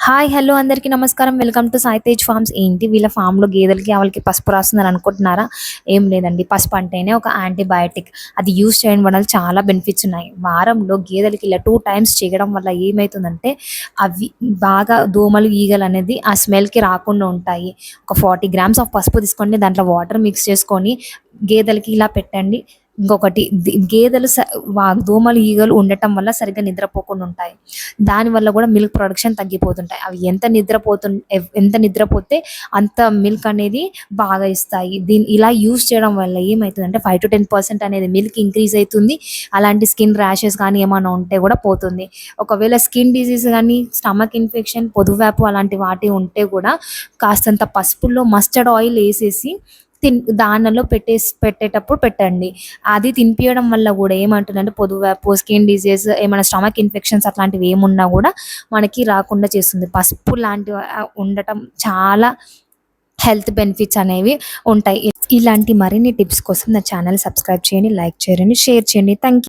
Hi hello అందరికీ నమస్కారం. Welcome to Sai Tej farms. ఏంటి వీళ్ళ ఫామ్లో గేదెలకి ఆవులకి పసుపు రాస్తున్నారు అనుకుంటున్నారా? ఏం లేదండి. పసుపు అంటేనే ఒక యాంటీబయాటిక్. అది యూస్ చేయడం వల్ల చాలా బెనిఫిట్స్ ఉన్నాయి. వారంలో గేదెలకి ఇలా 2 టైమ్స్ చేయడం వల్ల ఏమవుతుందంటే అవి బాగా దోమలు ఈగలు అనేది ఆ స్మెల్కి రాకుండా ఉంటాయి. ఒక 40 గ్రామ్స్ ఆఫ్ పసుపు తీసుకోండి, దాంట్లో వాటర్ మిక్స్ చేసుకొని గేదెలకి ఇలా పెట్టండి. ఇంకొకటి గేదెలు దోమలు ఈగలు ఉండటం వల్ల సరిగ్గా నిద్రపోకుండా ఉంటాయి. దానివల్ల కూడా మిల్క్ ప్రొడక్షన్ తగ్గిపోతుంటాయి. అవి ఎంత నిద్రపోతే అంత మిల్క్ అనేది బాగా ఇస్తాయి. ఇలా యూస్ చేయడం వల్ల ఏమవుతుందంటే 5 to 10% అనేది మిల్క్ ఇంక్రీజ్ అవుతుంది. అలాంటి స్కిన్ ర్యాషెస్ కానీ ఏమైనా ఉంటే కూడా పోతుంది. ఒకవేళ స్కిన్ డిసీజ్ కానీ స్టమక్ ఇన్ఫెక్షన్, పొదువాపు అలాంటి వాటి ఉంటే కూడా కాస్తంత పసుపులో మస్టర్డ్ ఆయిల్ వేసేసి దానిలో పెట్టేటప్పుడు పెట్టండి. అది తినిపియడం వల్ల కూడా ఏమంటుందంటే పొదువాపు, స్కిన్ డిసీజ్, ఏమైనా స్టమక్ ఇన్ఫెక్షన్స్ అట్లాంటివి ఏమున్నా కూడా మనకి రాకుండా చేస్తుంది. పసుపు లాంటివి ఉండటం చాలా హెల్త్ బెనిఫిట్స్ అనేవి ఉంటాయి. ఇలాంటి మరిన్ని టిప్స్ కోసం నా ఛానల్ సబ్స్క్రైబ్ చేయండి, లైక్ చేయండి, షేర్ చేయండి. Thank you.